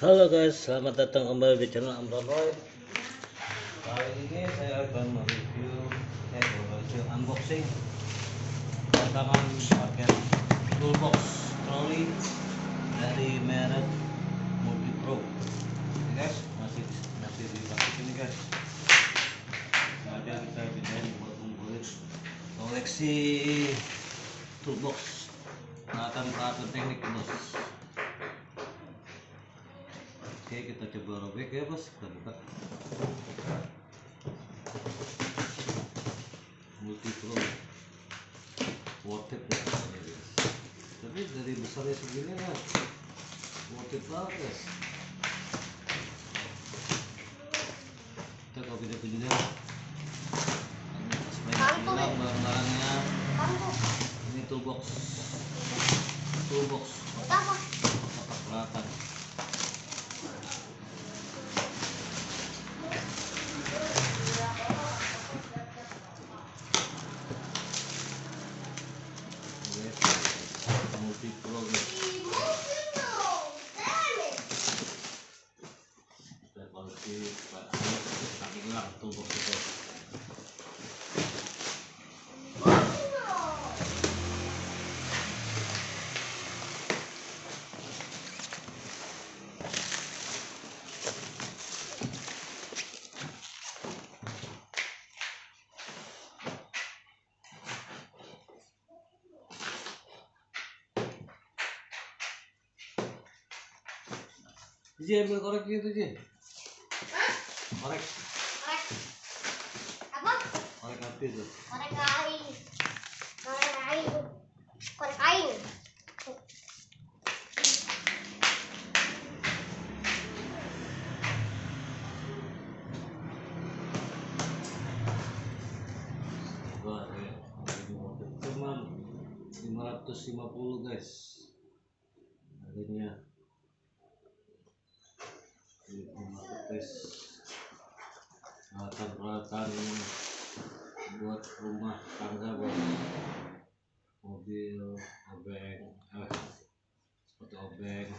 Halo guys, selamat datang kembali di channel Amron Roy. Kali ini saya akan mereview unboxing potongan paket toolbox trolley dari merek Multipro. Oke guys, masih di paket ini guys. Sengaja kita pindahin buat ngumpulin koleksi toolbox peralatan teknik bos. Oke, kita coba robek ya bos, kita buka. Multipro worth it ya guys. Tapi dari besarnya segini kan worth it banget guys. Kita kalau pindah-pindah bilang barang-barangnya ini toolbox kotak peralatan. Multipro guys. Kita koleksi kaki gelang toolbox itu. Ji, ambil korek gitu Ji. Korek. Apa? Korek api tuh. Korek kain. Korek kain. Wah, ya. Cuman 550 guys. Harganya di marketplace. Peralatan buat rumah tangga, buat mobil, obeng, seperti obeng.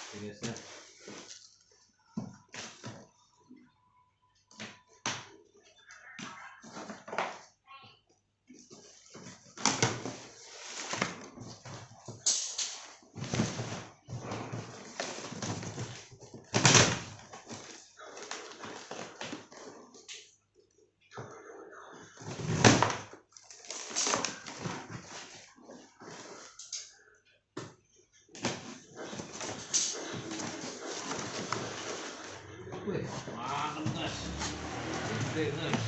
Oke guys ya. Wih, mantap guys. Gede guys.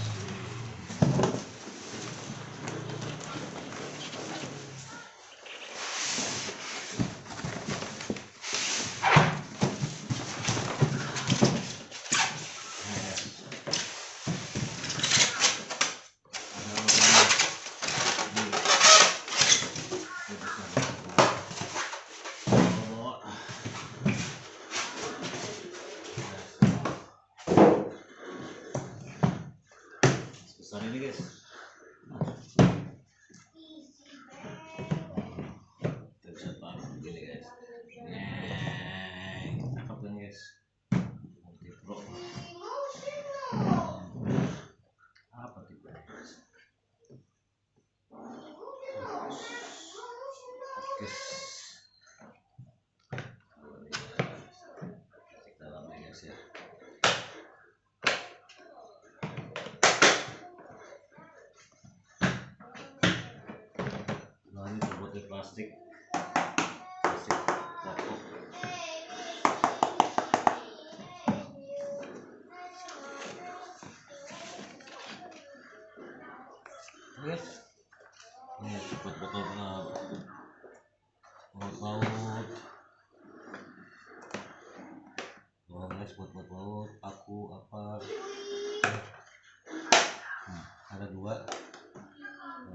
Besar ini guys. Kita bisa taruh begini guys. Cakep kan guys. Multipro. Apa tipe guys? Guys. Cek dalamnya guys ya. Nah, ini terbuat dari plastik pokok. Guys, ini buat botol baut. Oh guys, buat baut, paku apa? Ada dua.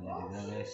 Ini juga guys.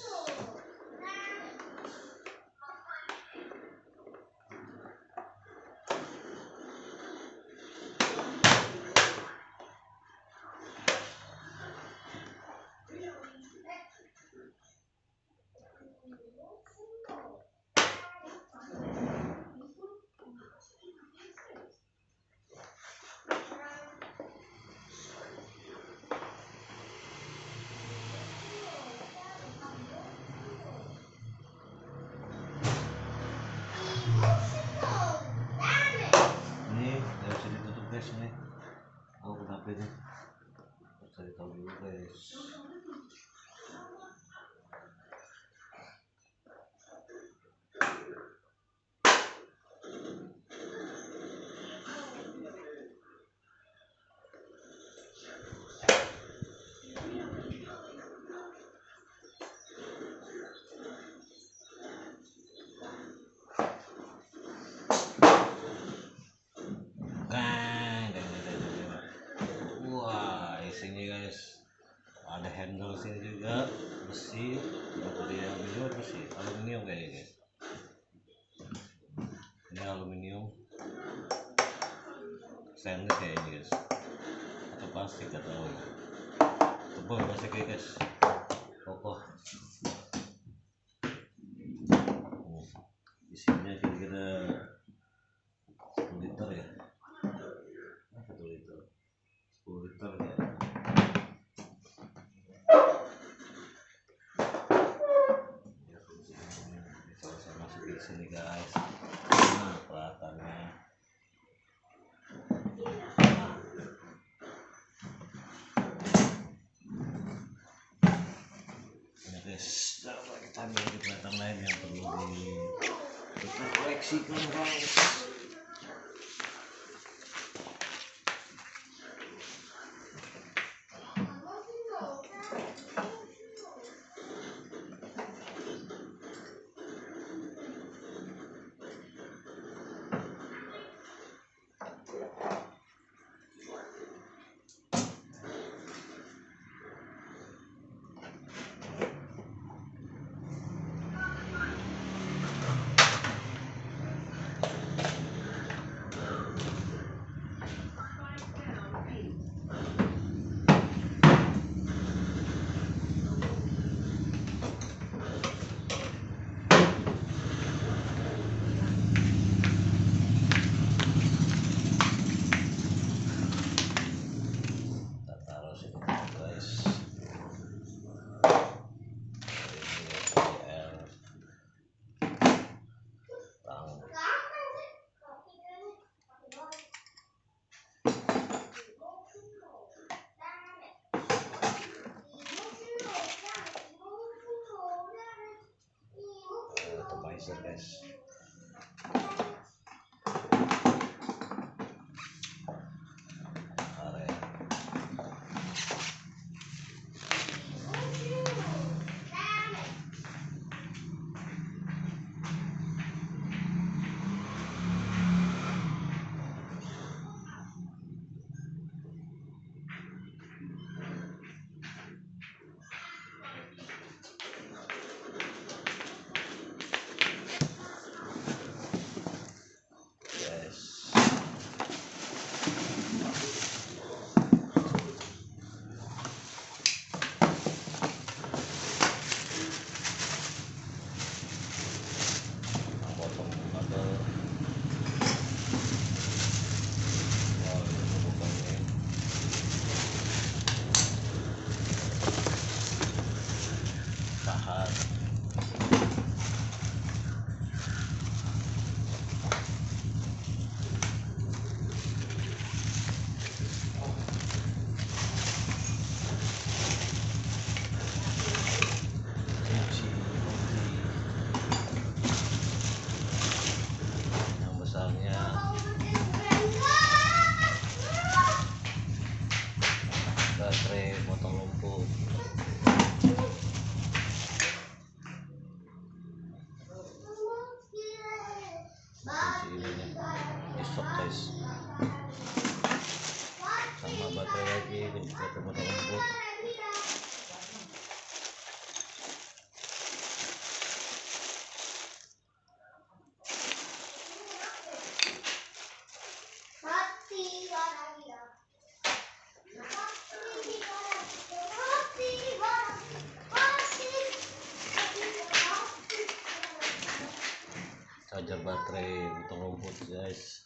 ini. Cari tahu dulu guys. Wah, isinya guys, ada handle sini juga, besi, atau dia juga besi, aluminium kayaknya. Ini aluminium, stainless kayaknya guys, atau plastik atau tebal plastiknya guys, kokoh. Isinya kira-kira 10 liter ya. 1 liter 10 liter ya. Saya masuk di sini guys. Nah, pelatannya. Ini guys, kita ambil di pelatan lain yang perlu kita koleksikan guys. Guys, baterai potong lumpur. Di stok guys, sama baterai lagi untuk potong lumpur. Charger baterai potong rumput guys.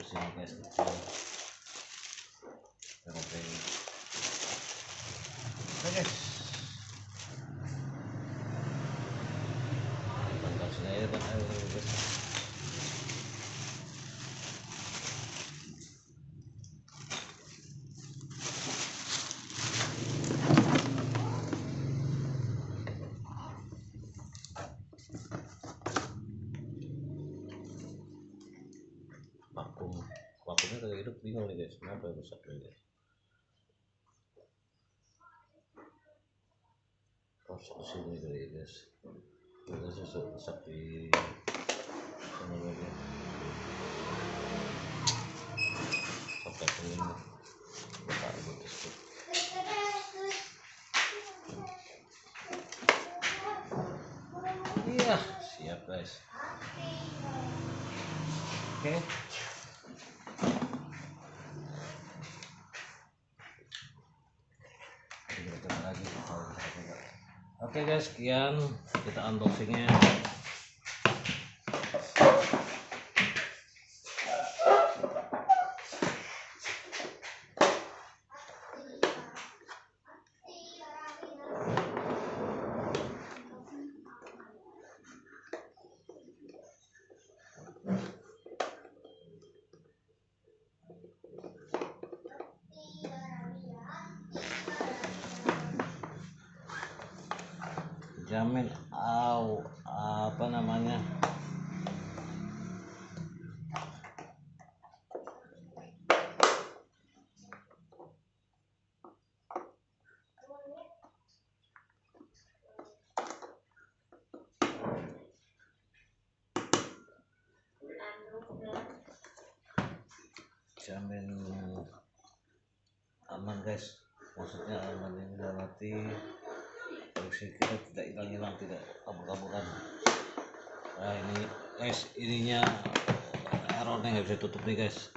sini guys, kecil. Oke guys, pangkal sini aja guys. Vakumnya kagak hidup, bingung nih guys, kenapa rusak nih guys. Rusak sini kali guys, udah rusak di sana lagi. Sampai pengen buka gitu. Iya, siap guys. Oke. Oke guys, sekian kita unboxingnya. Jamin apa namanya, jamin aman guys, maksudnya aman yang dalam arti produksi kita tidak hilang-hilang, tidak kabur-kaburan. Nah ini guys, ininya errornya nggak bisa tutup nih guys.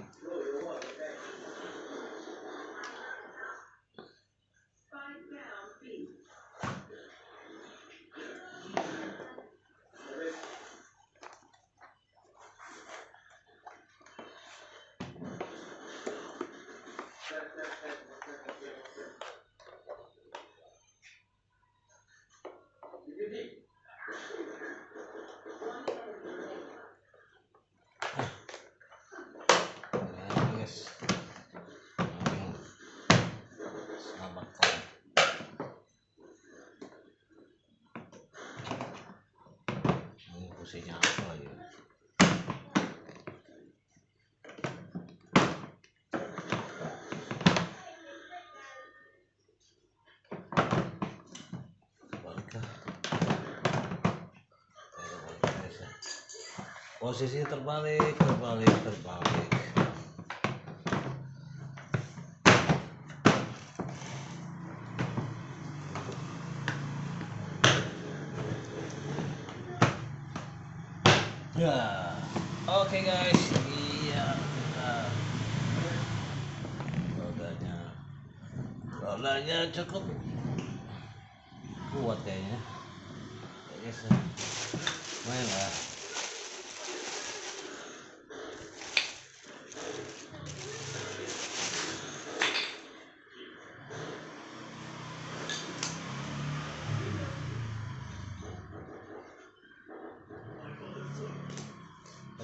Fungsinya apa lagi? Posisi terbalik. Ya, oke guys, iya kita rodanya cukup kuat kayaknya. Ya guys, main lah.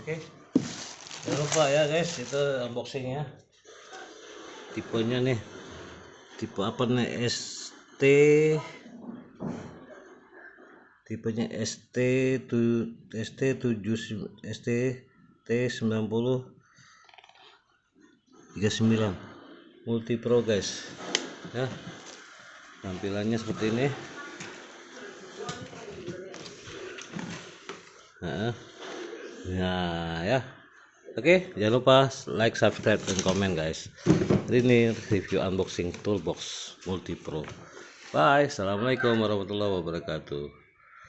Oke, jangan lupa ya guys, itu unboxingnya. Tipenya nih, tipe apa nih? Tipenya ST9039 Multi Pro guys. Ya, tampilannya seperti ini. Nah ya, oke, jangan lupa like, subscribe, dan komen guys. Ini review unboxing toolbox Multi Pro. Bye, assalamualaikum warahmatullahi wabarakatuh.